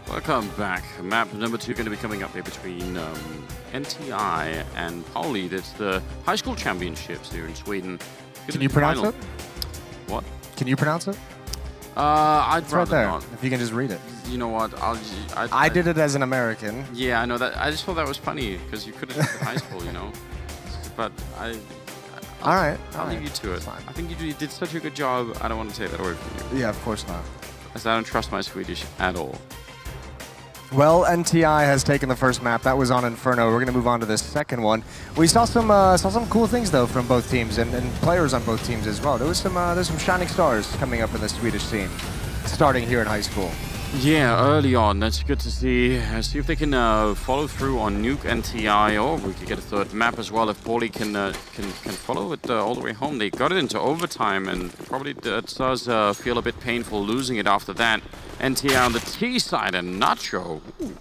Welcome back. Map number 2 going to be coming up here between NTI and Pauli. That's the high school championships here in Sweden. Can you pronounce it? What? Can you pronounce it? I'd It's rather right there. not. If you can just read it. You know what? I did it as an American. Yeah, I know that. I just thought that was funny because you couldn't at high school, you know. But I'll leave you to it. Fine. I think you did such a good job. I don't want to take that away from you. Yeah, of course not. As I don't trust my Swedish at all. Well, NTI has taken the first map. That was on Inferno. We're going to move on to the second one. We saw some cool things though from both teams and players on both teams as well. There's some shining stars coming up in the Swedish scene, starting here in high school. Yeah, early on. That's good to see. See if they can follow through on Nuke NTI, or we could get a third map as well if Pauli can follow it all the way home. They got it into overtime, and probably that does feel a bit painful losing it after that. NTI on the T side and Nacho. Ooh,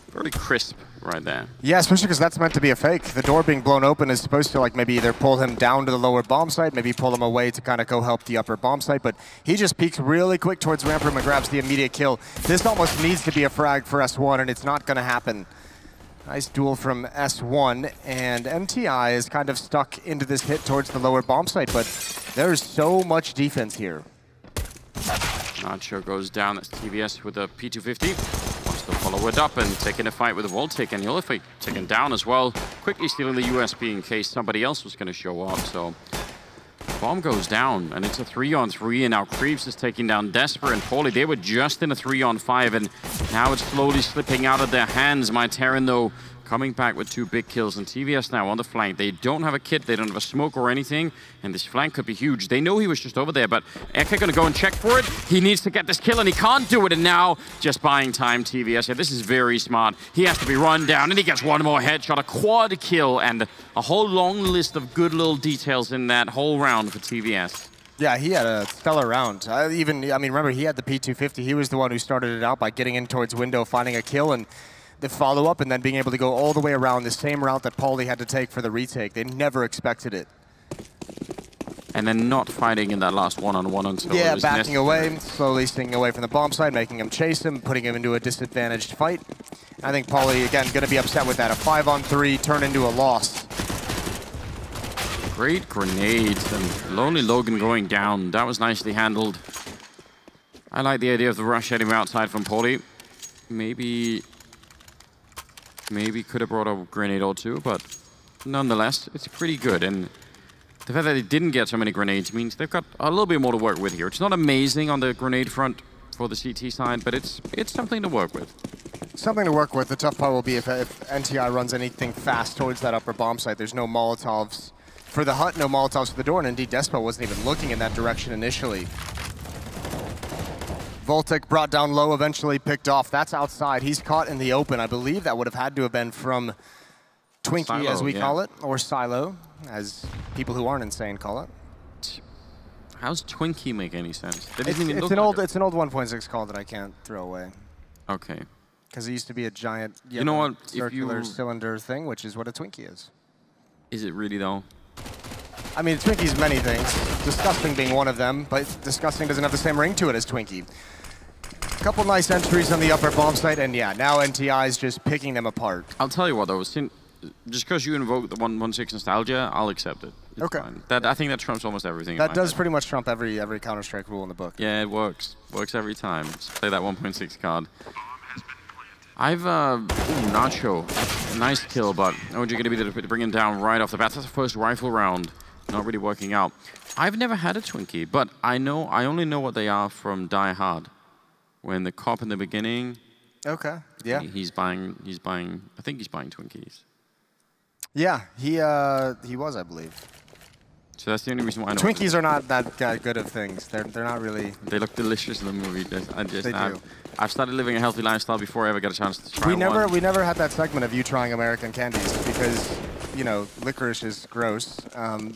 very crisp right there. Yeah, especially because that's meant to be a fake. The door being blown open is supposed to like maybe either pull him down to the lower bomb site, maybe pull him away to kind of go help the upper bomb site, but he just peeks really quick towards ramp room and grabs the immediate kill. This almost needs to be a frag for S1, and it's not going to happen. Nice duel from S1, and NTI is kind of stuck into this hit towards the lower bomb site, but there's so much defense here. Nacho goes down. That's TVS with a P250. Wants to follow it up and taking a fight with a Voltic, and he'll be taken down as well. Quickly stealing the USP in case somebody else was going to show up. So bomb goes down, and it's a 3-on-3, and now Creeps is taking down Desper and Pauli. They were just in a 3-on-5, and now it's slowly slipping out of their hands. My Terran, though, coming back with 2 big kills, and TVS now on the flank. They don't have a kit, they don't have a smoke or anything, and this flank could be huge. They know he was just over there, but Eka gonna go and check for it. He needs to get this kill, and he can't do it, and now just buying time, TVS. Yeah, this is very smart. He has to be run down, and he gets one more headshot, a quad kill, and a whole long list of good little details in that whole round for TVS. Yeah, he had a stellar round. I mean, remember, he had the P250. He was the one who started it out by getting in towards window, finding a kill, and the follow-up, and then being able to go all the way around the same route that Pauli had to take for the retake. They never expected it. And then not fighting in that last one-on-one until yeah, it was backing necessary. away, slowly sneaking away from the bomb site, making him chase him, putting him into a disadvantaged fight. I think Pauli, again, going to be upset with that. A 5-on-3 turn into a loss. Great grenades, and Lonely Logan going down. That was nicely handled. I like the idea of the rush heading outside from Pauli. Maybe could have brought a grenade or two, but nonetheless, it's pretty good. And the fact that they didn't get so many grenades means they've got a little bit more to work with here. It's not amazing on the grenade front for the CT side, but it's something to work with. Something to work with. The tough part will be if NTI runs anything fast towards that upper bomb site. There's no Molotovs for the hut, no Molotovs for the door, and indeed Despo wasn't even looking in that direction initially. Voltic brought down low, eventually picked off. That's outside. He's caught in the open. I believe that would have had to have been from Twinkie, Silo, as we yeah. call it, or Silo, as people who aren't insane call it. How's Twinkie make any sense? It's an old 1.6 call that I can't throw away. Okay. Because it used to be a giant you know what? circular cylinder thing, which is what a Twinkie is. Is it really though? I mean, Twinkie's many things. Disgusting being one of them, but disgusting doesn't have the same ring to it as Twinkie. A couple nice entries on the upper bomb site, and yeah, now NTI is just picking them apart. I'll tell you what though, just because you invoke the 1.6 nostalgia, I'll accept it. It's okay. Fine. I think that trumps almost everything. That does pretty much trump every Counter-Strike rule in the book. Yeah, it works. Works every time. Just play that 1.6 card. I've, Nacho. Nice kill, but OG going to be there to bring him down right off the bat. That's the first rifle round. Not really working out. I've never had a Twinkie, but I only know what they are from Die Hard. When the cop in the beginning. Okay. Yeah. He's buying. I think he's buying Twinkies. Yeah, he was, I believe. So that's the only reason why I know. Twinkies are not that good of things. They're not really. They look delicious in the movie. They do. I've started living a healthy lifestyle before I ever got a chance to try one. We never had that segment of you trying American candies because, you know, licorice is gross.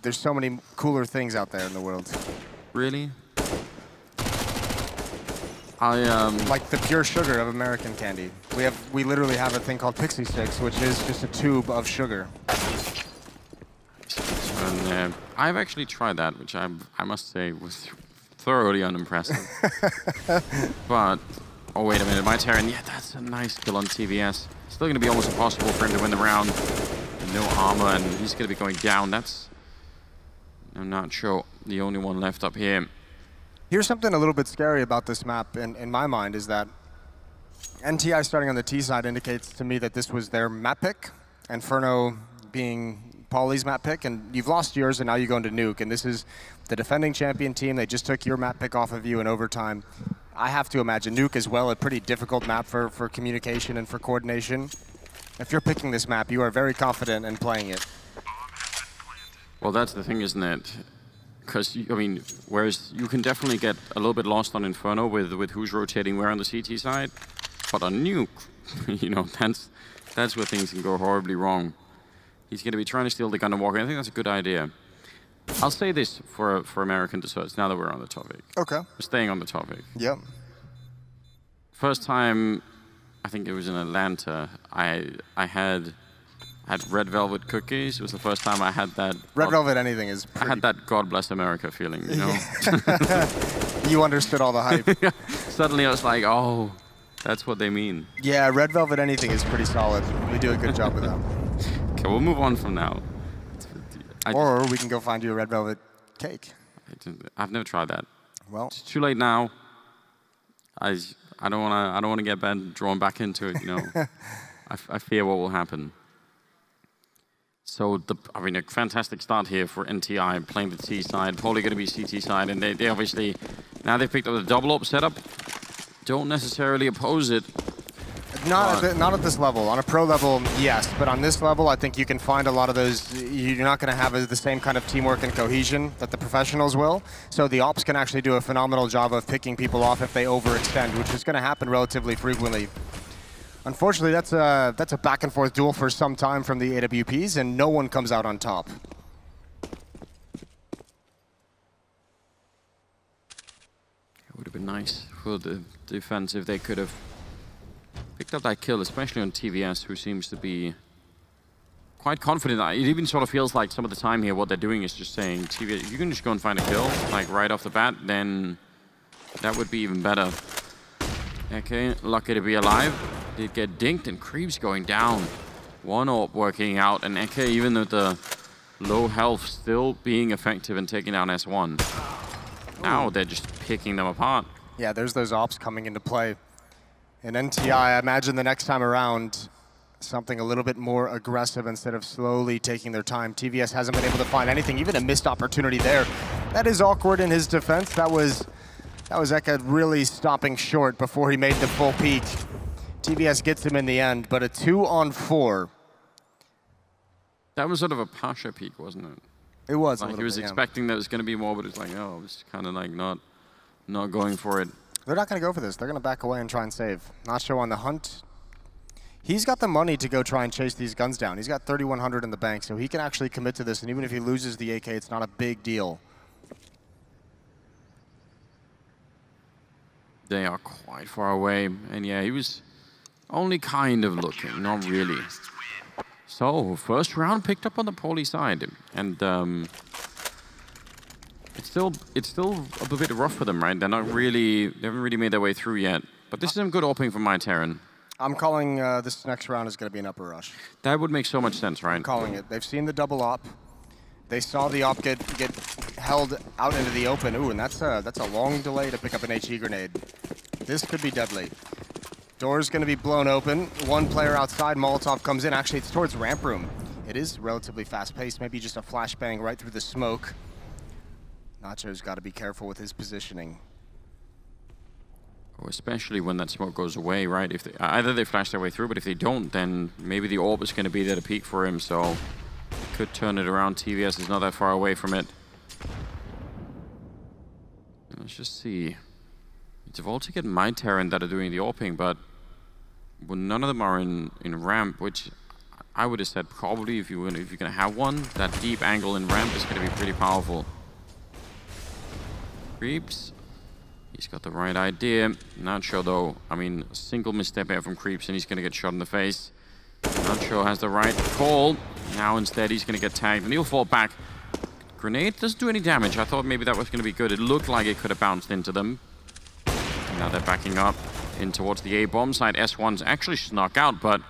There's so many cooler things out there in the world. Really? Like the pure sugar of American candy. We literally have a thing called Pixie Sticks, which is just a tube of sugar. And I've actually tried that, which I must say was thoroughly unimpressive. But Oh, wait a minute. MEDIER, yeah, that's a nice kill on TVS. Still going to be almost impossible for him to win the round. No armor, and he's going to be going down. That's, I'm not sure, the only one left up here. Here's something a little bit scary about this map in my mind is that NTI starting on the T side indicates to me that this was their map pick, Inferno being Pauli's map pick, and you've lost yours and now you go into Nuke, and this is the defending champion team. They just took your map pick off of you in overtime. I have to imagine Nuke as well, a pretty difficult map for communication and for coordination. If you're picking this map, you are very confident in playing it. Well, that's the thing, isn't it? Because, I mean, whereas you can definitely get a little bit lost on Inferno with who's rotating where on the CT side, but on Nuke, you know, that's where things can go horribly wrong. He's going to be trying to steal the gun and walk in. I think that's a good idea. I'll say this for American desserts, now that we're on the topic. Okay. We're staying on the topic. Yep. First time, I think it was in Atlanta, I had red velvet cookies. It was the first time I had that. Red velvet anything is pretty... I had that God bless America feeling, you know? You understood all the hype. Suddenly I was like, oh, that's what they mean. Yeah, red velvet anything is pretty solid. We do a good job with that. Okay, we'll move on from now. Or we can go find you a red velvet cake. I've never tried that. Well, it's too late now. I don't want to get drawn back into it, you know. I fear what will happen. So, I mean, a fantastic start here for NTI, playing the T side, probably going to be CT side, and they obviously, now they've picked up the double op setup, don't necessarily oppose it. Not at this level. On a pro level, yes, but on this level, I think you can find a lot of those. You're not going to have the same kind of teamwork and cohesion that the professionals will. So the ops can actually do a phenomenal job of picking people off if they overextend, which is going to happen relatively frequently. Unfortunately, that's a back and forth duel for some time from the AWPs, and no one comes out on top. It would have been nice for the defense if they could have picked up that kill, especially on TVS, who seems to be quite confident. It even sort of feels like some of the time here, what they're doing is just saying, TVS, if you can just go and find a kill, like right off the bat, then that would be even better. Okay, lucky to be alive. Did get dinked, and Creeps going down. One AWP working out, and Eke, even with the low health, still being effective and taking down S1. Now they're just picking them apart. Yeah, there's those ops coming into play. In NTI, I imagine the next time around, something a little bit more aggressive instead of slowly taking their time. TVS hasn't been able to find anything, even a missed opportunity there. That is awkward in his defense. That was Eke really stopping short before he made the full peak. TVS gets him in the end, but a 2-on-4. That was sort of a Pasha peak, wasn't it? It was. Like he was expecting that it was going to be more, but it's like, oh, it's kind of like not going for it. They're not going to go for this. They're going to back away and try and save. Nacho on the hunt. He's got the money to go try and chase these guns down. He's got 3,100 in the bank, so he can actually commit to this. And even if he loses the AK, it's not a big deal. They are quite far away. And yeah, he was only kind of looking, not really. So, first round picked up on the Pauli side. And it's still a bit rough for them, right? They haven't really made their way through yet. But this is some good opening from MEDIER. I'm calling this next round is going to be an upper rush. That would make so much sense, right? I'm calling it. They've seen the double op. They saw the op get held out into the open. Ooh, and that's a long delay to pick up an HE grenade. This could be deadly. Door's going to be blown open. One player outside. Molotov comes in. Actually, it's towards ramp room. It is relatively fast-paced. Maybe just a flashbang right through the smoke. Nacho's got to be careful with his positioning. Oh, especially when that smoke goes away, right? If either they flash their way through, but if they don't, then maybe the orb is going to be there to peek for him, so could turn it around. TVS is not that far away from it. Let's just see. It's Voltic and MEDIER that are doing the AWPing, but none of them are in ramp, which I would have said probably if you're going to have one, that deep angle in ramp is going to be pretty powerful. Creeps. He's got the right idea. Not sure though. I mean, a single misstep here from Creeps and he's going to get shot in the face. Not sure has the right call. Now instead he's going to get tagged and he'll fall back. Grenade doesn't do any damage. I thought maybe that was going to be good. It looked like it could have bounced into them. Now they're backing up. in towards the A bomb side. S1's actually snuck out, but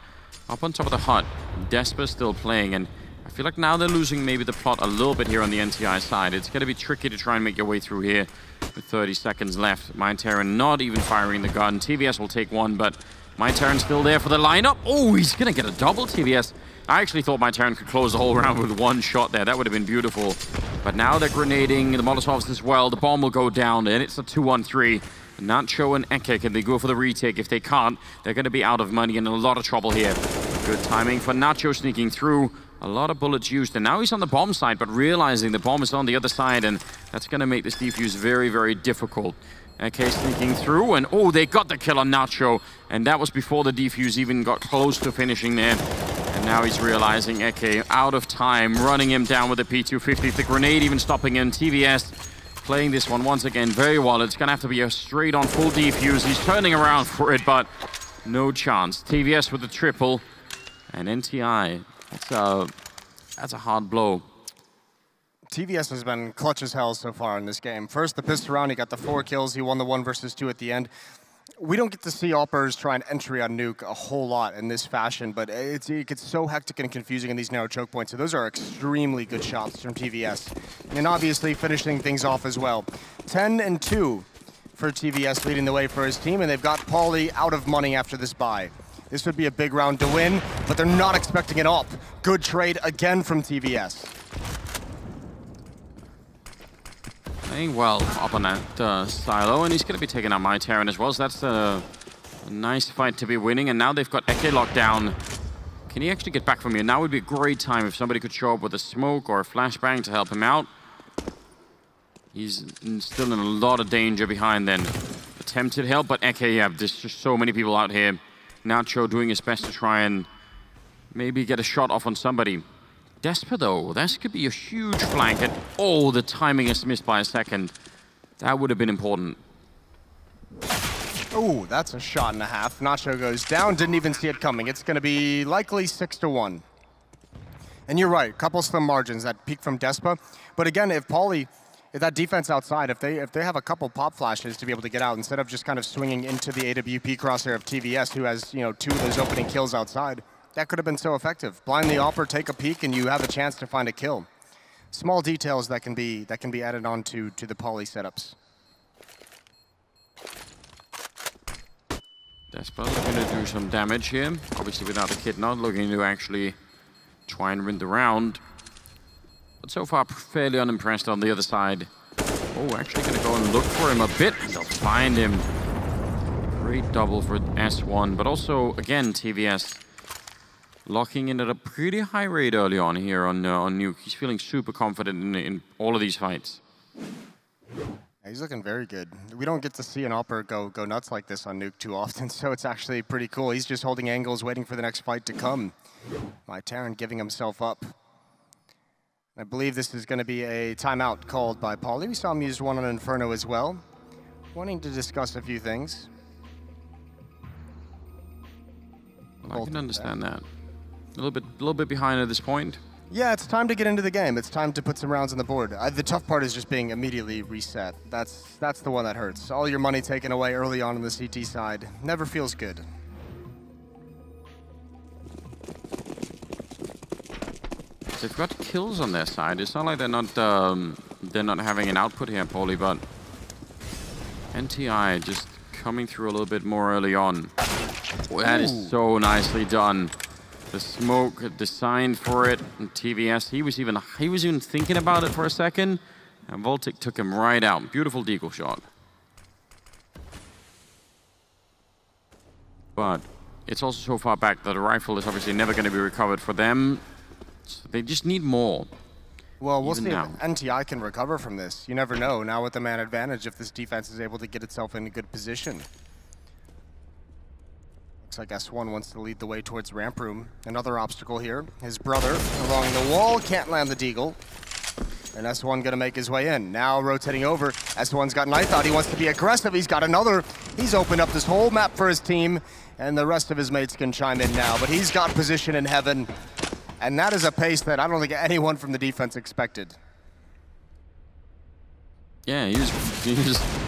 up on top of the hut, Despa's still playing, and I feel like now they're losing maybe the plot a little bit here on the NTI side. It's going to be tricky to try and make your way through here with 30 seconds left. MEDIER not even firing the gun. TVS will take one, but MEDIER still there for the lineup. Oh, he's going to get a double TVS. I actually thought MEDIER could close the whole round with one shot there. That would have been beautiful. But now they're grenading the Molotovs as well. The bomb will go down, and it's a 2-1-3. Nacho and Eke, can they go for the retake? If they can't, they're going to be out of money and in a lot of trouble here. Good timing for Nacho sneaking through. A lot of bullets used, and now he's on the bomb side, but realizing the bomb is on the other side, and that's going to make this defuse very, very difficult. Eke sneaking through, and oh, they got the kill on Nacho, and that was before the defuse even got close to finishing there. And now he's realizing Eke out of time, running him down with the P250. The grenade even stopping him. TVS playing this one once again very well. It's going to have to be a straight-on full defuse. He's turning around for it, but no chance. TVS with the triple, and NTI. That's a hard blow. TVS has been clutch as hell so far in this game. First, the pistol round, he got the 4 kills. He won the 1 versus 2 at the end. We don't get to see Oppers try an entry on Nuke a whole lot in this fashion, but it gets so hectic and confusing in these narrow choke points. So those are extremely good shots from TVS. And obviously finishing things off as well. 10-2 for TVS, leading the way for his team, and they've got Paulie out of money after this bye. This would be a big round to win, but they're not expecting it up. Good trade again from TVS. Playing well up on that silo, and he's going to be taking out MEDIER as well, so that's a nice fight to be winning. And now they've got Eke locked down. Can he actually get back from here? Now would be a great time if somebody could show up with a smoke or a flashbang to help him out. He's still in a lot of danger behind then. Attempted help, but Eke, yeah, there's just so many people out here. Nacho doing his best to try and maybe get a shot off on somebody. Despa, though, this could be a huge flank, and oh, the timing is missed by a second. That would have been important. Oh, that's a shot and a half. Nacho goes down, didn't even see it coming. It's going to be likely 6-1. And you're right, couple slim margins, that peak from Despa. But again, if that defense outside, if they have a couple pop flashes to be able to get out, instead of just kind of swinging into the AWP crosshair of TVS, who has 2 of those opening kills outside, that could have been so effective. Blind the Opper, take a peek, and you have a chance to find a kill. Small details that can be added on to the Paulie setups. Despa looking to do some damage here. Obviously without the kid not looking to actually try and win the round. But so far fairly unimpressed on the other side. Oh, actually going to go and look for him a bit, and they'll find him. Great double for S1, but also, again, TVS locking in at a pretty high rate early on here on Nuke. He's feeling super confident in all of these fights. Yeah, he's looking very good. We don't get to see an Opper go nuts like this on Nuke too often, so it's actually pretty cool. He's just holding angles, waiting for the next fight to come. MEDIER giving himself up. I believe this is going to be a timeout called by Paulie. We saw him use one on Inferno as well. Wanting to discuss a few things. Well, I can understand that. A little bit behind at this point. Yeah, it's time to get into the game. It's time to put some rounds on the board. The tough part is just being immediately reset. That's the one that hurts. All your money taken away early on the CT side. Never feels good. They've got kills on their side. It's not like they're not having an output here, Paulie, but NTI just coming through a little bit more early on. Oh, that is so nicely done. The smoke designed for it, and TVS, he was even thinking about it for a second, and Voltic took him right out. Beautiful deagle shot. But it's also so far back that a rifle is obviously never going to be recovered for them. So they just need more. Well, we'll see if NTI can recover from this. You never know. Now with the man advantage, if this defense is able to get itself in a good position. Looks like S1 wants to lead the way towards ramp room. Another obstacle here. His brother along the wall can't land the deagle. And S1 gonna make his way in. Now rotating over. S1's got knife out. He wants to be aggressive. He's got another. He's opened up this whole map for his team. And the rest of his mates can chime in now. But he's got position in heaven. And that is a pace that I don't think anyone from the defense expected. Yeah, he was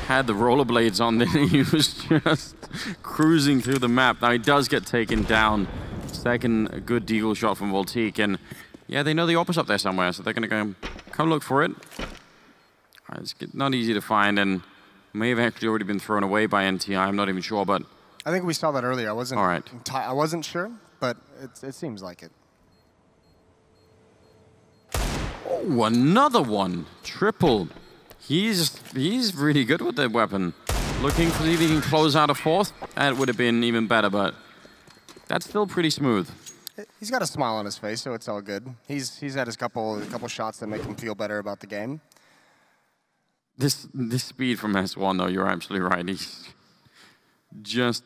had the rollerblades on, then he was just cruising through the map. Now he does get taken down. Second good deagle shot from Voltique, and yeah, they know the op's up there somewhere, so they're going to come look for it. It's not easy to find, and may have actually already been thrown away by NTI. I'm not even sure, but I think we saw that earlier. I wasn't sure, but it seems like it. Oh, another one. Triple. He's really good with that weapon. Looking to see if he can close out a fourth. That would have been even better, but that's still pretty smooth. He's got a smile on his face, so it's all good. He's had his couple shots that make him feel better about the game. This speed from S1, though, you're absolutely right. He's just...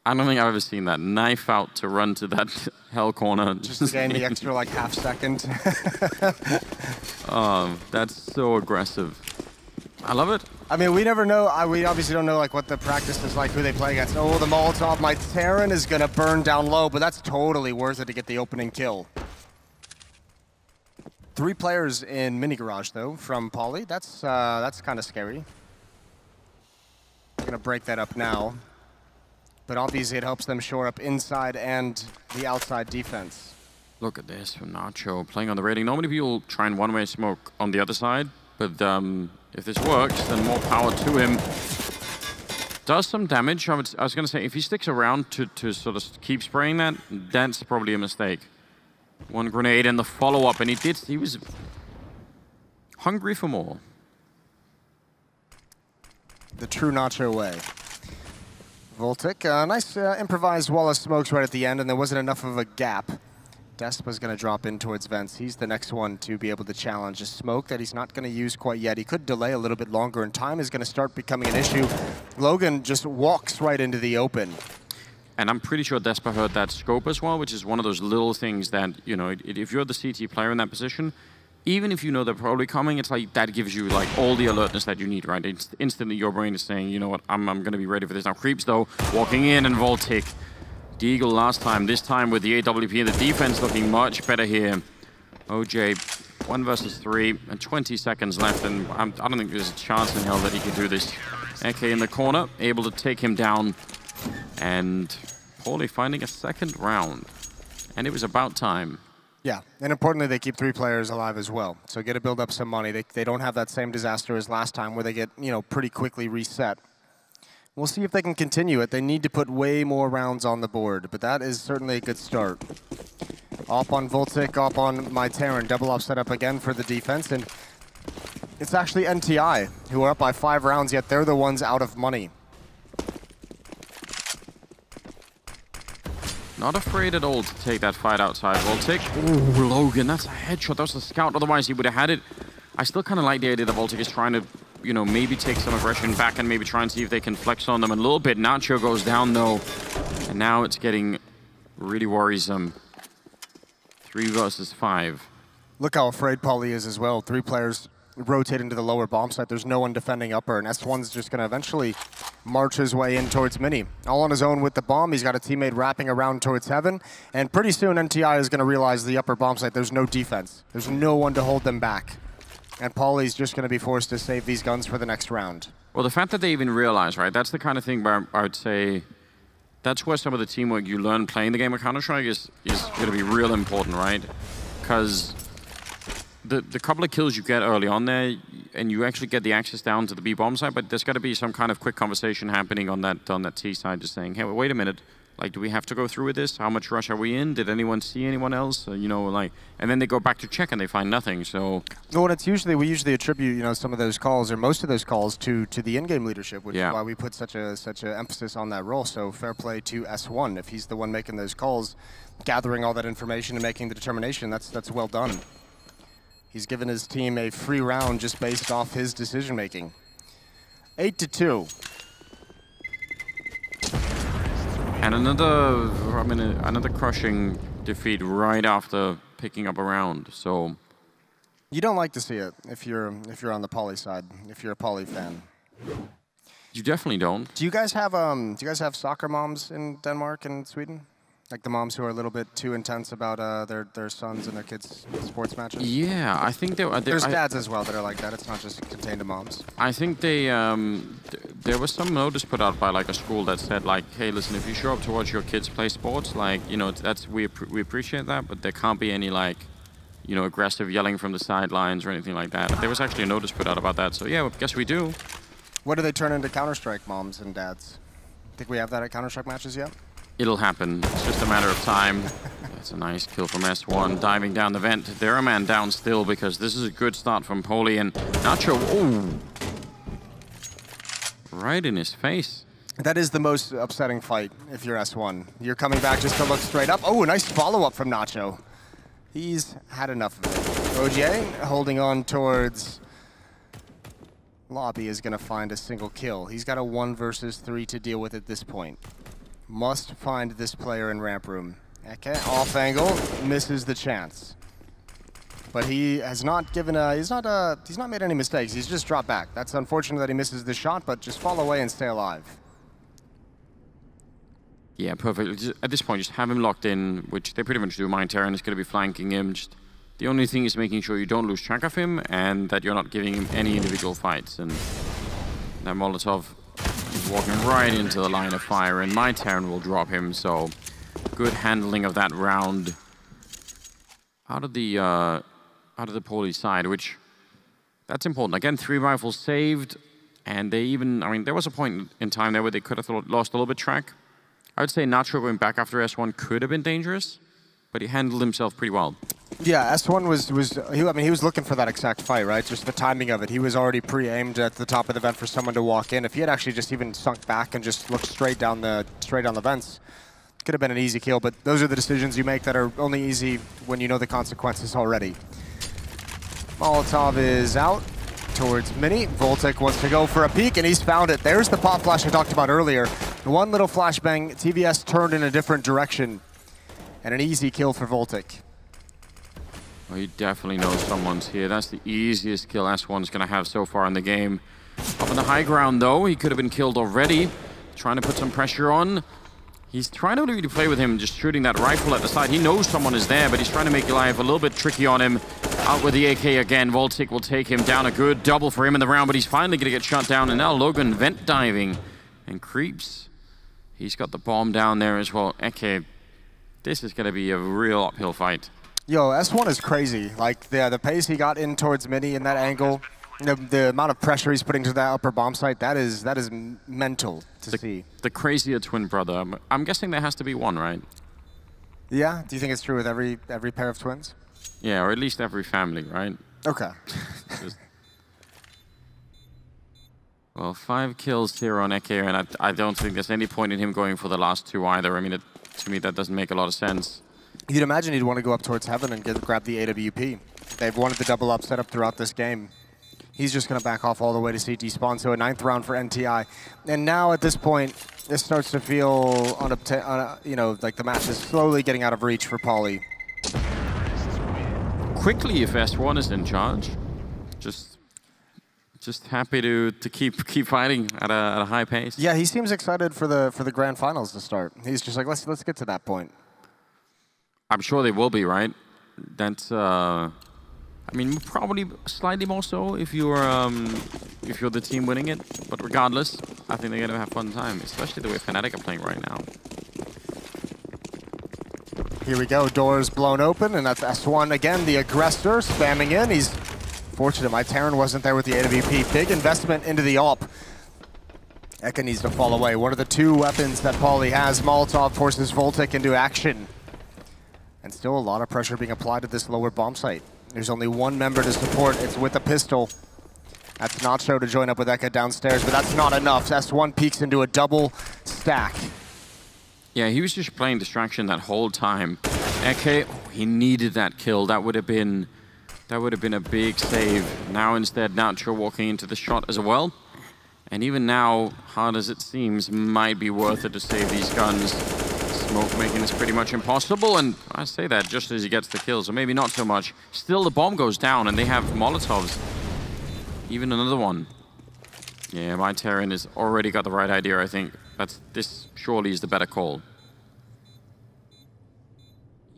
I don't think I've ever seen that. Knife out to run to that hell corner. Just to gain the extra, like, half second. That's so aggressive. I love it. I mean, we never know. We obviously don't know, like, what the practice is like, who they play against. Oh, the Molotov, my Terran is going to burn down low, but that's totally worth it to get the opening kill. 3 players in Mini Garage, though, from Pauli. That's kind of scary. Going to break that up now. But obviously it helps them shore up inside and the outside defense. Look at this from Nacho playing on the rating. Normally people try and one-way smoke on the other side, but if this works, then more power to him. Does some damage. I was going to say, if he sticks around to sort of keep spraying that, that's probably a mistake. One grenade and the follow-up, and he was hungry for more. The true Nacho way. Voltic, nice improvised wall of smokes right at the end, and there wasn't enough of a gap. Despa's going to drop in towards vents. He's the next one to be able to challenge a smoke that he's not going to use quite yet. He could delay a little bit longer, and time is going to start becoming an issue. Logan just walks right into the open. And I'm pretty sure Despa heard that scope as well, which is one of those little things that, you know, if you're the CT player in that position, even if you know they're probably coming, it's like that gives you like all the alertness that you need, right? It's instantly your brain is saying, you know what, I'm going to be ready for this. Now Creeps, though, walking in, and Voltic. Deagle last time, this time with the AWP and the defense looking much better here. OJ, 1 versus 3, and 20 seconds left, and I don't think there's a chance in hell that he can do this. Eke in the corner, able to take him down, and Pauli finding a second round. And it was about time. Yeah, and importantly, they keep 3 players alive as well. So get to build up some money. They don't have that same disaster as last time where they get, you know, pretty quickly reset. We'll see if they can continue it. They need to put way more rounds on the board, but that is certainly a good start. Op on Voltic, op on my Terran. Double op set up again for the defense, and it's actually NTI who are up by 5 rounds, yet they're the ones out of money. Not afraid at all to take that fight outside. Voltic. Ooh, Logan, that's a headshot. That was a scout. Otherwise, he would have had it. I still kind of like the idea that Voltic is trying to, you know, maybe take some aggression back and maybe try and see if they can flex on them a little bit. Nacho goes down, though. And now it's getting really worrisome. 3 versus 5. Look how afraid Pauli is as well. 3 players rotate into the lower bomb site. There's no one defending upper, and S1's just going to eventually march his way in towards Mini. All on his own with the bomb. He's got a teammate wrapping around towards Heaven, and pretty soon NTI is going to realize the upper bomb site, there's no defense. There's no one to hold them back. And Pauli's just going to be forced to save these guns for the next round. Well, the fact that they even realize, right, that's the kind of thing where I would say that's where some of the teamwork you learn playing the game of Counter-Strike is going to be real important, right? Because the couple of kills you get early on there, and you actually get the access down to the B bomb side, but there's got to be some kind of quick conversation happening on that T side, just saying, hey, wait a minute, like, do we have to go through with this? How much rush are we in? Did anyone see anyone else? You know, like, and then they go back to check and they find nothing. So, well, it's usually we attribute, you know, some of those calls or most of those calls to the in-game leadership, which is why we put such a emphasis on that role. So fair play to S1 if he's the one making those calls, gathering all that information and making the determination. That's well done. He's given his team a free round just based off his decision making. 8-2. And another crushing defeat right after picking up a round. So you don't like to see it if you're on the Pauli side, if you're a Pauli fan. You definitely don't. Do you guys have soccer moms in Denmark and Sweden? Like the moms who are a little bit too intense about their sons and their kids' sports matches? Yeah, I think there's dads as well that are like that. It's not just contained to moms. I think they there was some notice put out by like a school that said like, hey, listen, if you show up to watch your kids play sports, like, you know, we appreciate that, but there can't be any like, you know, aggressive yelling from the sidelines or anything like that. There was actually a notice put out about that. So yeah, I guess we do. What do they turn into Counter-Strike moms and dads? Think we have that at Counter-Strike matches yet? It'll happen. It's just a matter of time. That's a nice kill from S1, diving down the vent. They're a man down still because this is a good start from Poli, and Nacho, oh, right in his face. That is the most upsetting fight if you're S1. You're coming back just to look straight up. Oh, nice follow-up from Nacho. He's had enough of it. OJ holding on towards Lobby is going to find a single kill. He's got a 1 versus 3 to deal with at this point. Must find this player in ramp room. Okay, off angle, misses the chance. But he has not given he's not made any mistakes. He's just dropped back. That's unfortunate that he misses the shot, but just fall away and stay alive. Yeah, perfect. Just, at this point, just have him locked in, which they pretty much do. MEDIER is going to be flanking him. Just the only thing is making sure you don't lose track of him and that you're not giving him any individual fights. And that Molotov is walking right into the line of fire, and MEDIER will drop him. So good handling of that round out of the Poli side, which that's important. Again, 3 rifles saved, and they even, I mean, there was a point in time there where they could have lost a little bit track. I would say Nacho going back after S1 could have been dangerous, but he handled himself pretty well. Yeah, S1 he was looking for that exact fight, right? Just the timing of it. He was already pre-aimed at the top of the vent for someone to walk in. If he had actually just even sunk back and just looked straight down the vents, could have been an easy kill. But those are the decisions you make that are only easy when you know the consequences already. Molotov is out towards Mini. Voltic wants to go for a peek, and he's found it. There's the pop flash I talked about earlier. One little flashbang, TVS turned in a different direction, and an easy kill for Voltic. Well, he definitely knows someone's here. That's the easiest kill S1's going to have so far in the game. Up on the high ground, though, he could have been killed already. Trying to put some pressure on. He's trying to really play with him, just shooting that rifle at the side. He knows someone is there, but he's trying to make life a little bit tricky on him. Out with the AK again. Voltic will take him down. A good double for him in the round, but he's finally going to get shot down. And now Logan vent diving and creeps. He's got the bomb down there as well. Eke, this is going to be a real uphill fight. Yo, S1 is crazy. Like, the pace he got in towards Mini in that angle, the amount of pressure he's putting to that upper bomb site, that is mental to see. The crazier twin brother. I'm guessing there has to be one, right? Yeah? Do you think it's true with every pair of twins? Yeah, or at least every family, right? Okay. Well, 5 kills here on Eke, and I don't think there's any point in him going for the last 2 either. I mean, to me, that doesn't make a lot of sense. You'd imagine he'd want to go up towards heaven and grab the AWP. They've wanted the double up setup throughout this game. He's just going to back off all the way to CT spawn, so a 9th round for NTI. And now at this point, this starts to feel, you know, like the match is slowly getting out of reach for Paulie. Quickly, if S1 is in charge, just happy to keep fighting at a high pace. Yeah, he seems excited for the grand finals to start. He's just like, let's get to that point. I'm sure they will be, right? That's I mean, probably slightly more so if you're the team winning it. But regardless, I think they're gonna have fun time, especially the way Fnatic are playing right now. Here we go, doors blown open, and that's S1 again, the aggressor, spamming in. He's fortunate MEDIER wasn't there with the AWP. Big investment into the AWP. Eka needs to fall away. One of the 2 weapons that Paulie has. Molotov forces Voltic into action. And still a lot of pressure being applied to this lower bomb site. There's only 1 member to support. It's with a pistol. That's Nacho to join up with Eka downstairs, but that's not enough. S1 peeks into a double stack. Yeah, he was just playing distraction that whole time. Eke, he needed that kill. That would have been a big save. Now instead, Nacho walking into the shot as well. And even now, hard as it seems, might be worth it to save these guns. Smoke making this pretty much impossible, and I say that just as he gets the kill, so maybe not so much. Still, the bomb goes down, and they have Molotovs. Even another one. Yeah, MEDIER has already got the right idea, I think. This surely is the better call.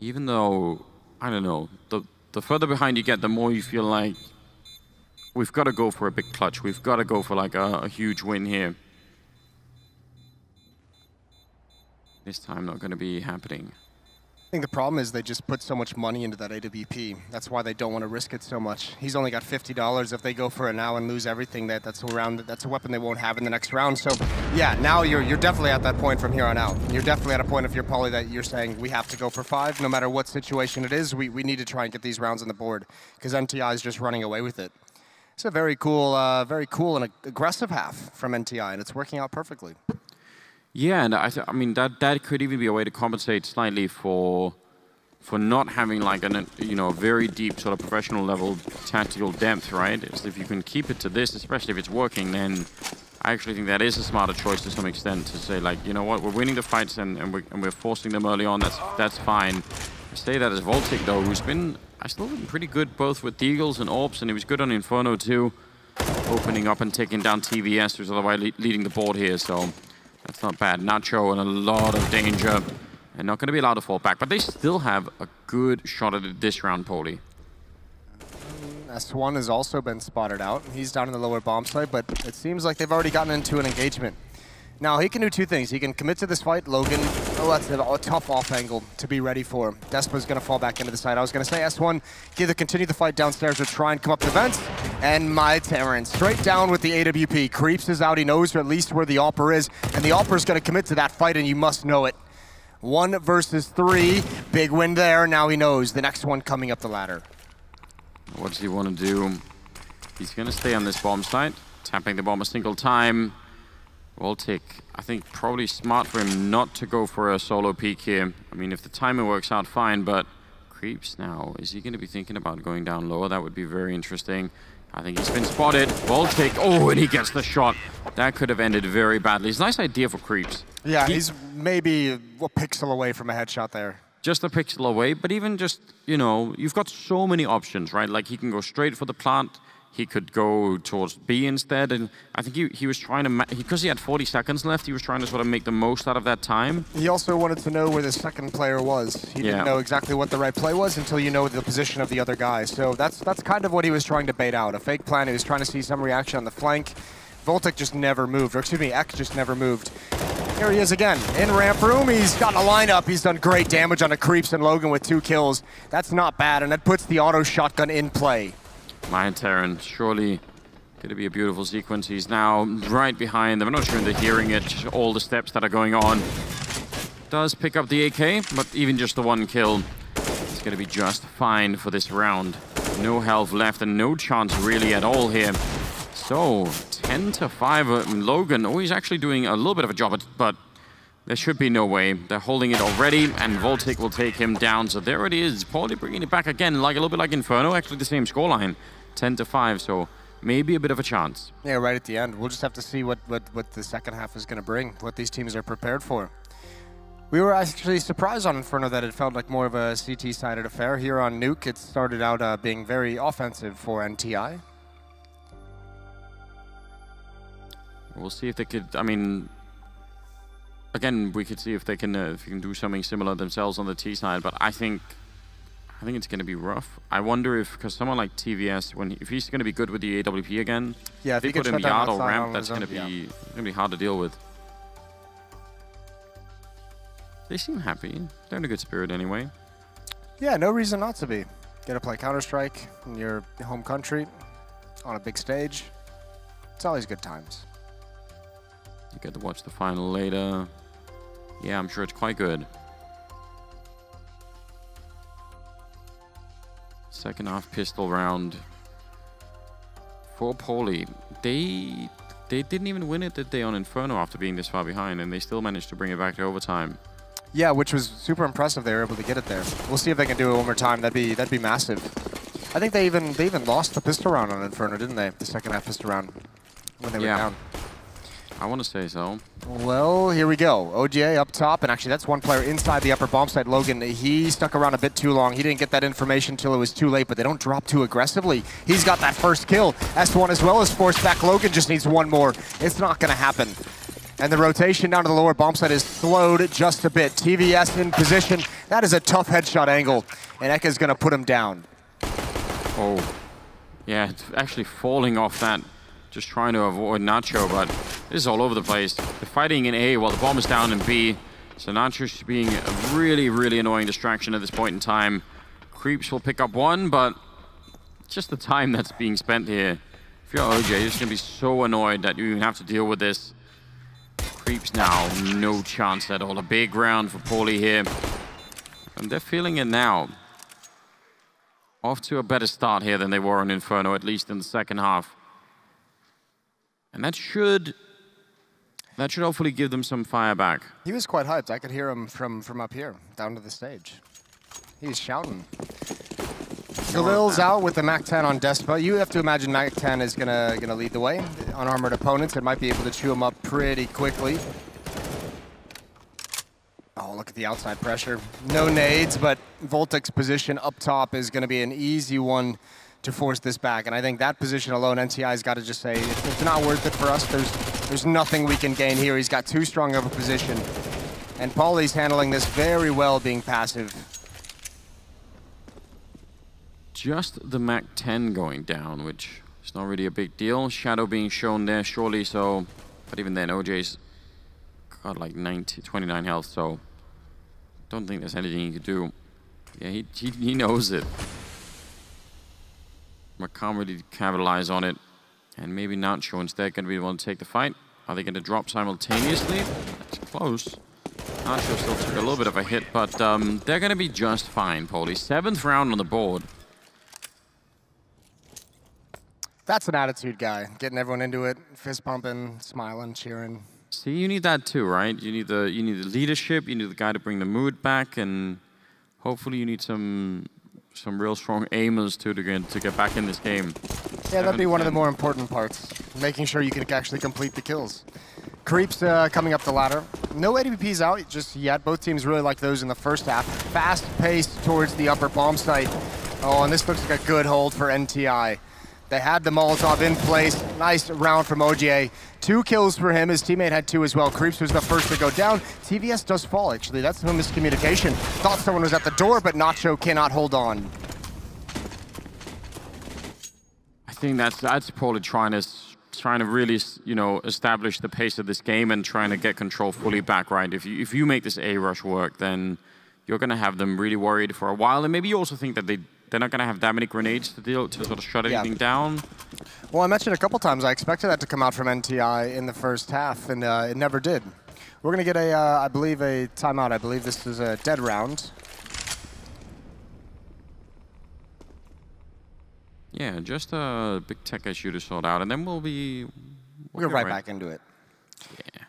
even though, I don't know, the further behind you get, the more you feel like we've got to go for a big clutch. We've got to go for like a huge win here. This time not going to be happening. I think the problem is they just put so much money into that AWP. That's why they don't want to risk it so much. He's only got $50. If they go for it now and lose everything, that's a weapon they won't have in the next round. So yeah, now you're definitely at that point from here on out. You're definitely at a point if you're Paulie that you're saying we have to go for 5, no matter what situation it is. We need to try and get these rounds on the board because NTI is just running away with it. It's a very cool and aggressive half from NTI, and it's working out perfectly. Yeah, and I mean that could even be a way to compensate slightly for not having like a very deep sort of professional level tactical depth, right? It's if you can keep it to this, especially if it's working, then I actually think that is a smarter choice to some extent to say like, you know what, we're winning the fights and we're forcing them early on. That's fine. I say that as Voltic though, who's been still been pretty good both with Deagles and Orbs, and he was good on Inferno too, opening up and taking down TVS, who's otherwise leading the board here. So. That's not bad. Nacho in a lot of danger and not going to be allowed to fall back. But they still have a good shot at it this round, Paulie. S1 has also been spotted out. He's down in the lower bomb site, but it seems like they've already gotten into an engagement. Now, he can do 2 things. He can commit to this fight. Logan, that's a tough off angle to be ready for. Despa's going to fall back into the side. I was going to say S1, either continue the fight downstairs or try and come up the vents. And my Terran straight down with the AWP. Creeps is out. He knows at least where the Opera is. And the Opera's going to commit to that fight, and you must know it. 1 versus 3. Big win there. Now he knows. The next one coming up the ladder. What does he want to do? He's going to stay on this bomb site, tapping the bomb a single time. Voltic, I think probably smart for him not to go for a solo peek here. I mean, if the timing works out, fine, but Creeps now, is he going to be thinking about going down lower? That would be very interesting. I think he's been spotted. Voltic, oh, and he gets the shot. That could have ended very badly. It's a nice idea for Creeps. Yeah, he's maybe a pixel away from a headshot there. Just a pixel away, but even just, you know, you've got so many options, right? Like he can go straight for the plant. He could go towards B instead, and I think he was trying to, because he had 40 seconds left, he was trying to sort of make the most out of that time. He also wanted to know where the second player was. He didn't know exactly what the right play was until you know the position of the other guy. So that's kind of what he was trying to bait out. A fake plan, he was trying to see some reaction on the flank. Voltic just never moved, or excuse me, Ek just never moved. Here he is again, in ramp room. He's got a lineup. He's done great damage on the Creeps and Logan with 2 kills. That's not bad, and that puts the auto shotgun in play. My Terran, surely going to be a beautiful sequence. He's now right behind them. I'm not sure if they're hearing it, all the steps that are going on. Does pick up the AK, but even just the 1 kill is going to be just fine for this round. No health left and no chance really at all here. So, 10-5. Logan, oh, he's actually doing a little bit of a job, but there should be no way. They're holding it already, and Voltic will take him down. So there it is. Paulie bringing it back again, like a little bit like Inferno. Actually, the same scoreline, 10-5. So maybe a bit of a chance. Yeah, right at the end. We'll just have to see what the second half is going to bring, what these teams are prepared for. We were actually surprised on Inferno that it felt like more of a CT-sided affair. Here on Nuke, it started out being very offensive for NTI. We'll see if they could, I mean, again, we could see if they can do something similar themselves on the T side, but I think it's going to be rough. I wonder if, because someone like TVS, if he's going to be good with the AWP again, yeah, if they put him yard or ramp, that's going to be hard to deal with. They seem happy. They're in a good spirit anyway. Yeah, no reason not to be. Get to play Counter-Strike in your home country on a big stage. It's always good times. You get to watch the final later. Yeah, I'm sure it's quite good. Second half pistol round for Paulie. They didn't even win it, did they, on Inferno after being this far behind, and they still managed to bring it back to overtime. Yeah, which was super impressive. They were able to get it there. We'll see if they can do it one more time. That'd be massive. I think they even lost the pistol round on Inferno, didn't they? The second half pistol round when they were down. I want to say so. Well, here we go. OGA up top, and actually that's one player inside the upper bomb site. Logan, he stuck around a bit too long. He didn't get that information until it was too late, but they don't drop too aggressively. He's got that first kill. S1 as well as forced back. Logan just needs 1 more. It's not going to happen. And the rotation down to the lower bomb site is slowed just a bit. TVS in position. That is a tough headshot angle. And Eka's going to put him down. Oh, yeah, it's actually falling off that. Just trying to avoid Nacho, but this is all over the place. They're fighting in A while the bomb is down in B. So Nacho's being a really, really annoying distraction at this point in time. Creeps will pick up one, but just the time that's being spent here. If you're OJ, you're just going to be so annoyed that you even have to deal with this. Creeps now, no chance at all. A big round for Paulie here. And they're feeling it now. Off to a better start here than they were on Inferno, at least in the second half. And that should hopefully give them some fire back. He was quite hyped. I could hear him from up here, down to the stage. He's shouting. Khalil's out with the MAC-10 on Despa. You have to imagine MAC-10 is gonna lead the way. Unarmored opponents that might be able to chew him up pretty quickly. Oh, look at the outside pressure. No nades, but Voltic's position up top is gonna be an easy one to force this back. And I think that position alone, NTI's got to just say, it's not worth it for us. There's nothing we can gain here. He's got too strong of a position. And Paulie's handling this very well, being passive. Just the MAC-10 going down, which is not really a big deal. Shadow being shown there, surely, so... But even then, OJ's got like 29 health, so... Don't think there's anything he could do. Yeah, he knows it. But can't really capitalize on it. And maybe Nacho instead going to be the one to take the fight. Are they going to drop simultaneously? That's close. Nacho still took a little bit of a hit, but they're going to be just fine, Paulie. 7th round on the board. That's an attitude guy. Getting everyone into it, fist pumping, smiling, cheering. See, you need that too, right? You need the leadership, you need the guy to bring the mood back, and hopefully you need some real strong aimers too to get back in this game. Yeah, that'd be one of the more important parts. Making sure you can actually complete the kills. Creeps coming up the ladder. No AWPs out just yet. Both teams really like those in the first half. Fast pace towards the upper bomb site. Oh, and this looks like a good hold for NTI. They had the Molotov in place. Nice round from OGA. 2 kills for him. His teammate had 2 as well. Creeps was the first to go down. TVS does fall, actually. That's no miscommunication. Thought someone was at the door, but Nacho cannot hold on. I think that's probably trying to really, you know, establish the pace of this game and trying to get control fully back, right? If you make this A rush work, then you're going to have them really worried for a while. And maybe you also think that they're not going to have that many grenades to sort of shut anything down. Well, I mentioned a couple times I expected that to come out from NTI in the first half, and it never did. We're going to get I believe, a timeout. I believe this is a dead round. Yeah, just a big tech issue to sort out, and then we'll go right back into it. Yeah.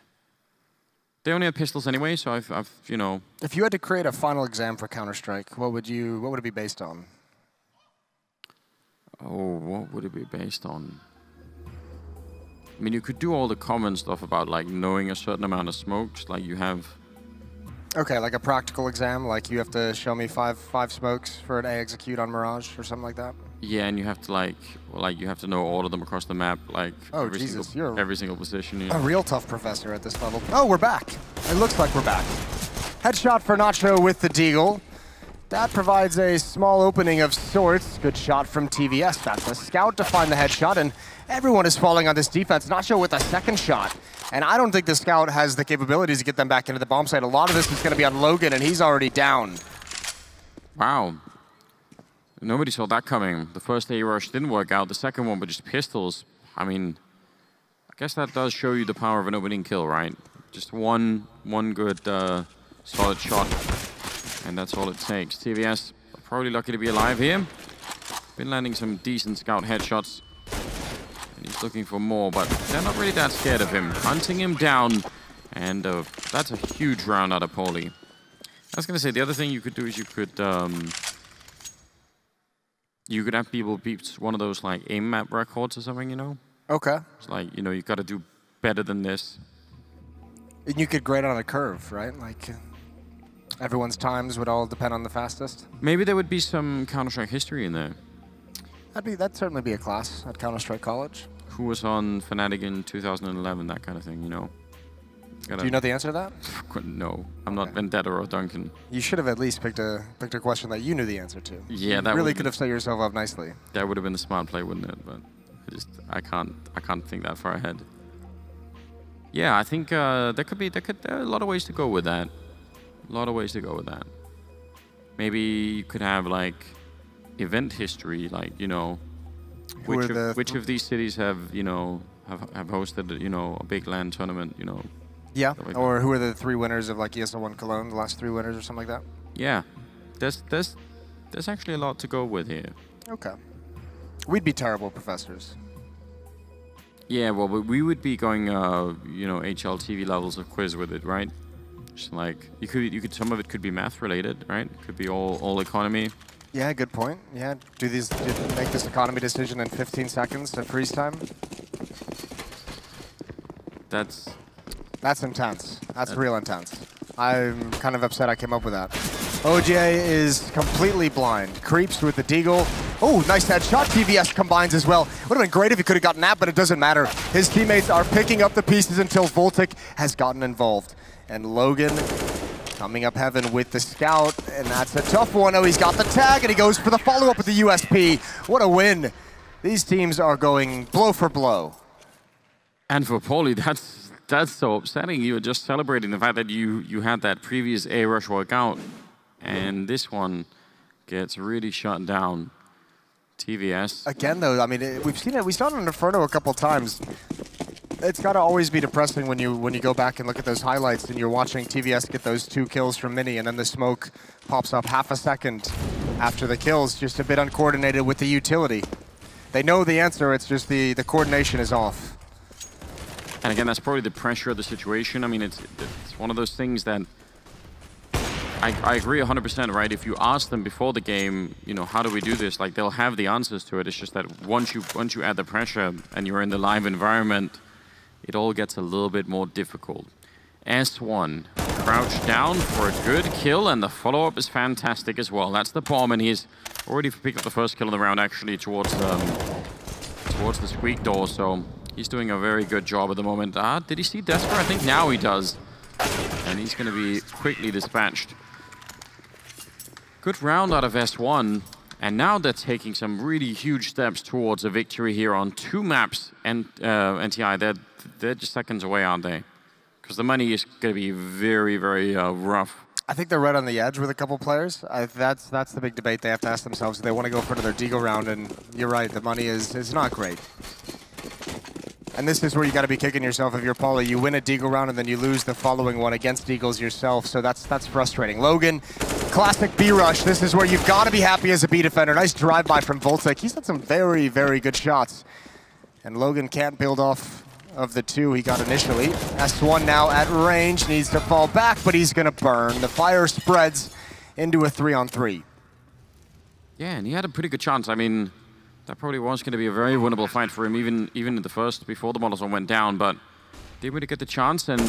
They only have pistols anyway, so I've you know. If you had to create a final exam for Counter-Strike, what would it be based on? Oh, what would it be based on? I mean, you could do all the common stuff about like knowing a certain amount of smokes, like you have. Okay, like a practical exam, like you have to show me five smokes for an A execute on Mirage or something like that. Yeah, and you have to you have to know all of them across the map, like every single position. You know. A real tough professor at this level. Oh, we're back. It looks like we're back. Headshot for Nacho with the Deagle. That provides a small opening of sorts. Good shot from TVS. That's a scout to find the headshot, and everyone is falling on this defense. Nacho with a second shot. And I don't think the scout has the capabilities to get them back into the bomb site. A lot of this is going to be on Logan, and he's already down. Wow. Nobody saw that coming. The first A rush didn't work out. The second one, but just pistols. I mean, I guess that does show you the power of an opening kill, right? Just one good solid shot, and that's all it takes. TVS are probably lucky to be alive here. Been landing some decent scout headshots. And he's looking for more, but they're not really that scared of him. Hunting him down, and that's a huge round out of Paulie. I was going to say, the other thing you could do is you could have people beat one of those like aim map records or something, you know? Okay. It's like, you know, you got to do better than this. And you could grade on a curve, right? Like everyone's times would all depend on the fastest. Maybe there would be some Counter-Strike history in there. That'd certainly be a class at Counter-Strike College. Who was on Fnatic in 2011, that kind of thing, you know? Do you know the answer to that? No, I'm not Vendetta or Duncan. You should have at least picked a question that you knew the answer to. Yeah, that really could have set yourself up nicely. That would have been a smart play, wouldn't it? But I can't think that far ahead. Yeah, I think there are a lot of ways to go with that. A lot of ways to go with that. Maybe you could have like event history, like, you know, which of these cities have, you know, have hosted, you know, a big LAN tournament, you know. Yeah, or who are the 3 winners of like ESL1 Cologne, the last 3 winners or something like that? Yeah, there's actually a lot to go with here. Okay. We'd be terrible professors. Yeah, well, we would be going, you know, HLTV levels of quiz with it, right? Just like you could some of it could be math related, right? It could be all economy. Yeah, good point. Yeah, make this economy decision in 15 seconds to freeze time. That's intense. That's real intense. I'm kind of upset I came up with that. OJ is completely blind. Creeps with the deagle. Oh, nice headshot. TVS combines as well. Would have been great if he could have gotten that, but it doesn't matter. His teammates are picking up the pieces until Voltic has gotten involved. And Logan coming up heaven with the scout, and that's a tough one. Oh, he's got the tag, and he goes for the follow-up with the USP. What a win. These teams are going blow for blow. And for Paulie, that's so upsetting. You were just celebrating the fact that you had that previous A rush workout, and this one gets really shut down. TVS. Again, though, I mean, we've seen it. We saw it in Inferno a couple times. It's got to always be depressing when you go back and look at those highlights and you're watching TVS get those 2 kills from Mini, and then the smoke pops up half a second after the kills, just a bit uncoordinated with the utility. They know the answer, it's just the coordination is off. And again, that's probably the pressure of the situation. I mean, it's one of those things that I agree 100%, right? If you ask them before the game, you know, how do we do this? Like, they'll have the answers to it. It's just that once you add the pressure and you're in the live environment, it all gets a little bit more difficult. S1, crouched down for a good kill, and the follow-up is fantastic as well. That's the bomb, and he's already picked up the first kill in the round, actually, towards the squeak door, so he's doing a very good job at the moment. Did he see Desper? I think now he does. And he's going to be quickly dispatched. Good round out of S1. And now they're taking some really huge steps towards a victory here on 2 maps. And NTI, they're just seconds away, aren't they? Because the money is going to be very, very rough. I think they're right on the edge with a couple players. That's the big debate they have to ask themselves. They want to go for another Deagle round, and you're right, the money is not great. And this is where you got to be kicking yourself if you're Paulie. You win a Deagle round and then you lose the following one against Deagles yourself, so that's frustrating. Logan, classic B rush. This is where you've got to be happy as a B defender. Nice drive-by from Voltic. He's had some very, very good shots. And Logan can't build off of the 2 he got initially. S1 now at range, needs to fall back, but he's going to burn. The fire spreads into a 3-on-3. Yeah, and he had a pretty good chance. I mean, that probably was going to be a very winnable fight for him, even in the first, before the Molotov went down, but didn't really get the chance, and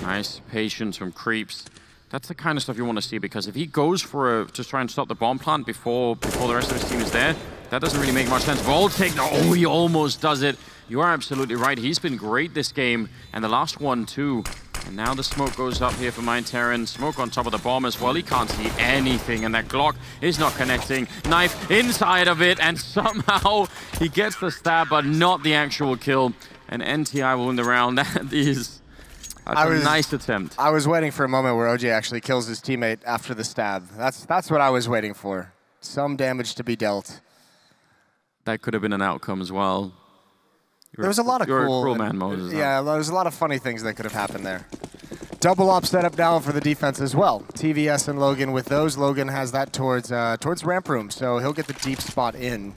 nice patience from Creeps. That's the kind of stuff you want to see, because if he goes for to try and stop the bomb plant before the rest of his team is there, that doesn't really make much sense. Voltic, oh, he almost does it. You are absolutely right. He's been great this game, and the last one too. And now the smoke goes up here for Terran. Smoke on top of the bomb as well. He can't see anything, and that Glock is not connecting. Knife inside of it, and somehow he gets the stab, but not the actual kill. And NTI will win the round. That is a nice attempt. I was waiting for a moment where OJ actually kills his teammate after the stab. That's what I was waiting for. Some damage to be dealt. That could have been an outcome as well. There was a lot of cool man modes. Yeah, there was a lot of funny things that could have happened there. Double op setup down for the defense as well. TVS and Logan with those. Logan has that towards ramp room, so he'll get the deep spot in.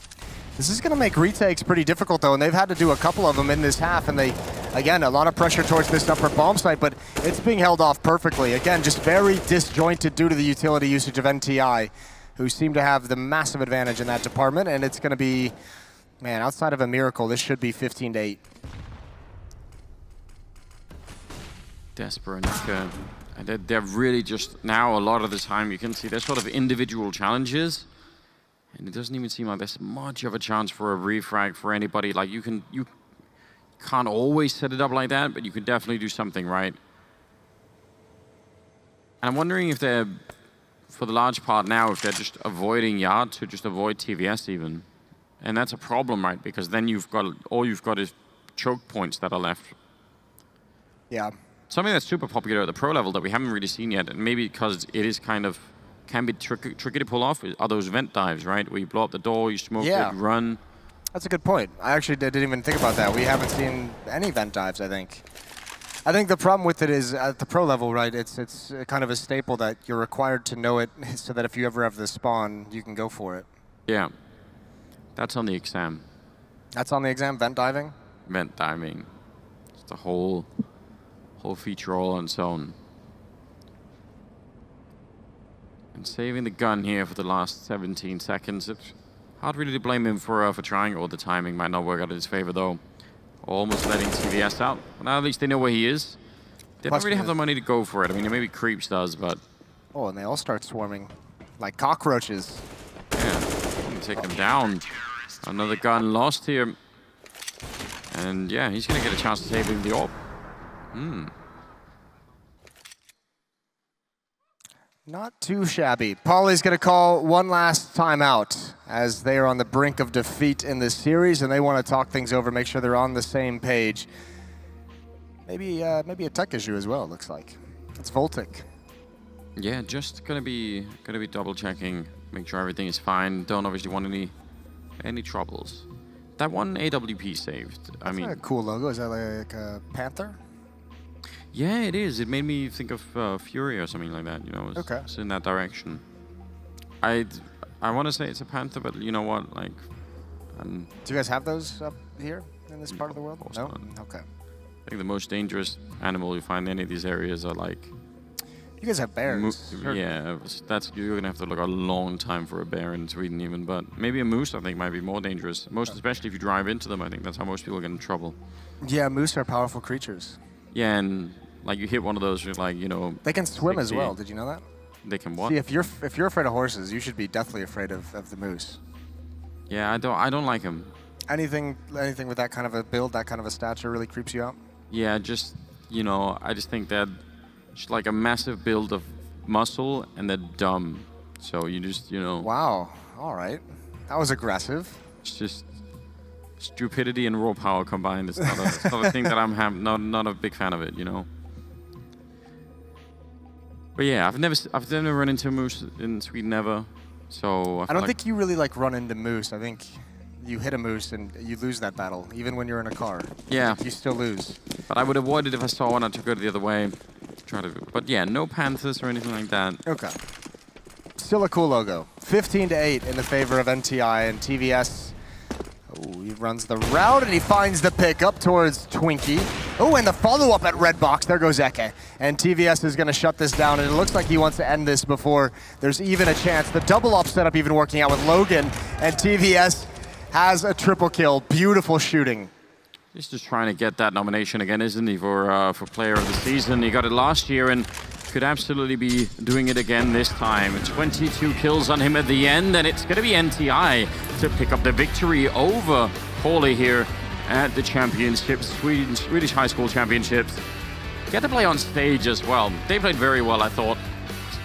This is going to make retakes pretty difficult, though, and they've had to do a couple of them in this half, and they, again, a lot of pressure towards this upper bomb site, but it's being held off perfectly. Again, just very disjointed due to the utility usage of NTI, who seem to have the massive advantage in that department, and it's going to be, man, outside of a miracle, this should be 15-8. Desper and Nuke, and they're really just, now a lot of the time, you can see they're sort of individual challenges, and it doesn't even seem like there's much of a chance for a refrag for anybody. Like, you can't always set it up like that, but you can definitely do something, right? I'm wondering if they're, for the large part now, if they're just avoiding yard to just avoid TVS even. And that's a problem, right? Because then all you've got is choke points that are left. Yeah. Something that's super popular at the pro level that we haven't really seen yet, and maybe because it is kind of, can be tricky to pull off, are those vent dives, right? Where you blow up the door, you smoke it, run. That's a good point. I actually didn't even think about that. We haven't seen any vent dives, I think. I think the problem with it is at the pro level, right? It's kind of a staple that you're required to know it so that if you ever have the spawn, you can go for it. Yeah. That's on the exam. That's on the exam, vent diving? Vent diving. It's the whole feature all on its own. And saving the gun here for the last 17 seconds. It's hard really to blame him for trying, or the timing might not work out in his favor though. Almost letting TVS out. But now at least they know where he is. They don't really have the money to go for it. I mean, maybe Creeps does, but... Oh, and they all start swarming like cockroaches. Yeah, take him down. Another gun lost here. And yeah, he's going to get a chance to save him the orb. Not too shabby. Pauli's going to call one last timeout as they are on the brink of defeat in this series, and they want to talk things over, make sure they're on the same page. Maybe a tech issue as well, it looks like. It's Voltic. Yeah, just gonna be double checking, make sure everything is fine. Don't obviously want any troubles. That one AWP saved. That's a cool logo. Is that like a panther? Yeah, it is. It made me think of Fury or something like that. You know, it's in that direction. I want to say it's a panther, but you know what? Like, do you guys have those up here in this part of the world? No. Okay. I think the most dangerous animal you find in any of these areas are like. You guys have bears. Yeah, you're gonna have to look a long time for a bear in Sweden even, but maybe a moose I think might be more dangerous. Especially if you drive into them. I think that's how most people get in trouble. Yeah, moose are powerful creatures. Yeah, and like you hit one of those, like, you know. They can swim as well. Did you know that? They can what? See, if you're afraid of horses, you should be deathly afraid of the moose. Yeah, I don't like them. Anything with that kind of a build, that kind of a stature, really creeps you out. Yeah, just I just think they're just like a massive build of muscle, and they're dumb. So you just Wow. All right. That was aggressive. It's just stupidity and raw power combined. It's not a thing that I'm not a big fan of it, you know. But yeah, I've never run into a moose in Sweden ever, so I don't think you really run into moose. I think you hit a moose and you lose that battle, even when you're in a car. Yeah, you still lose. But I would avoid it if I saw one. I'd go the other way. But yeah, no panthers or anything like that. Okay. Still a cool logo. 15-8 in the favor of NTI and TVS. Oh, he runs the route and he finds the pick up towards Twinkie. Oh, and the follow-up at red box. There goes Eke. And TVS is going to shut this down, and it looks like he wants to end this before there's even a chance. The double up setup even working out with Logan, and TVS has a triple kill. Beautiful shooting. He's just trying to get that nomination again, isn't he, for Player of the Season? He got it last year and could absolutely be doing it again this time. 22 kills on him at the end, and it's going to be NTI to pick up the victory over Pauli here at the championships, Swedish High School Championships. Get to play on stage as well. They played very well, I thought.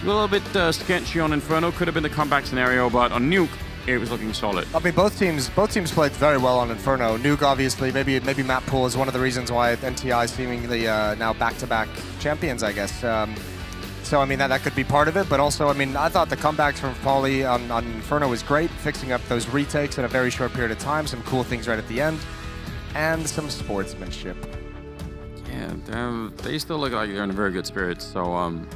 A little bit sketchy on Inferno, could have been the comeback scenario, but on Nuke, it was looking solid. I mean, both teams played very well on Inferno. Nuke, obviously, maybe map pool is one of the reasons why NTI is seemingly now back-to-back champions, I guess. So, I mean, that could be part of it, but also, I mean, I thought the comebacks from Pauli on Inferno was great, fixing up those retakes in a very short period of time, some cool things right at the end, and some sportsmanship. Yeah, they still look like they're in very good spirits, so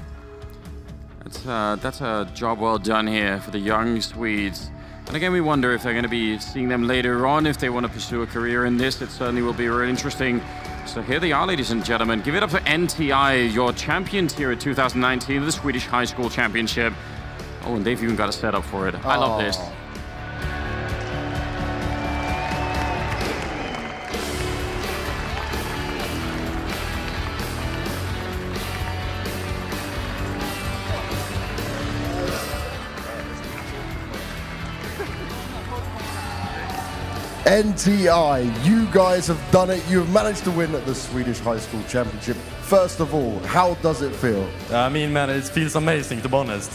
that's a job well done here for the young Swedes. And again, we wonder if they're going to be seeing them later on, if they want to pursue a career in this. It certainly will be really interesting. So here they are, ladies and gentlemen. Give it up for NTI, your champions here at 2019, the Swedish High School Championship. Oh, and they've even got a setup for it. I love this. NTI, you guys have done it. You have managed to win at the Swedish High School Championship. First of all, how does it feel? I mean, man, it feels amazing, to be honest.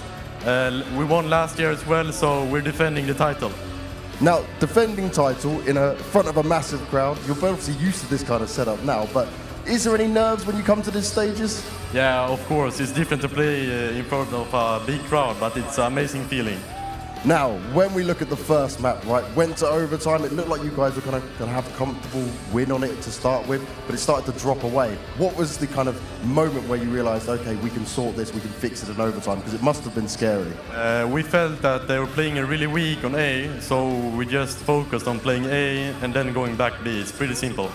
We won last year as well, so we're defending the title. Now, defending title in front of a massive crowd, you're obviously used to this kind of setup now, but is there any nerves when you come to these stages? Yeah, of course, it's different to play in front of a big crowd, but it's an amazing feeling. Now, when we look at the first map, right, went to overtime, it looked like you guys were going to have a comfortable win on it to start with, but it started to drop away. What was the kind of moment where you realized, okay, we can sort this, we can fix it in overtime? Because it must have been scary. We felt that they were playing really weak on A, so we just focused on playing A and then going back B. It's pretty simple.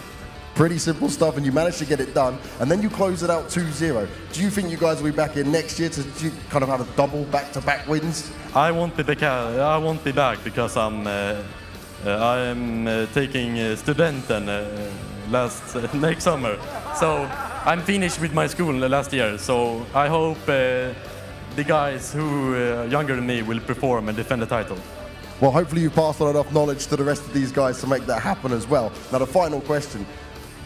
Pretty simple stuff, and you managed to get it done, and then you close it out 2-0. Do you think you guys will be back in next year to kind of have a double back-to-back wins? I won't be back because I'm taking studenten next summer. So I'm finished with my school last year. So I hope the guys who are younger than me will perform and defend the title. Well, hopefully you passed on enough knowledge to the rest of these guys to make that happen as well. Now, the final question.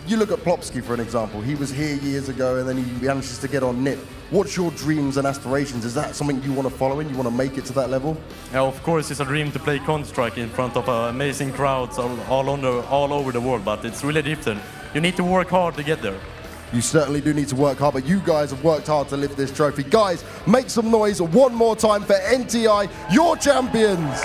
You look at Plopsky, for an example. He was here years ago, and then he manages to get on NIP. What's your dreams and aspirations? Is that something you want to follow in? You want to make it to that level? Yeah, of course, it's a dream to play Counter-Strike in front of amazing crowds all over the world, but it's really different. You need to work hard to get there. You certainly do need to work hard, but you guys have worked hard to lift this trophy. Guys, make some noise one more time for NTI, your champions!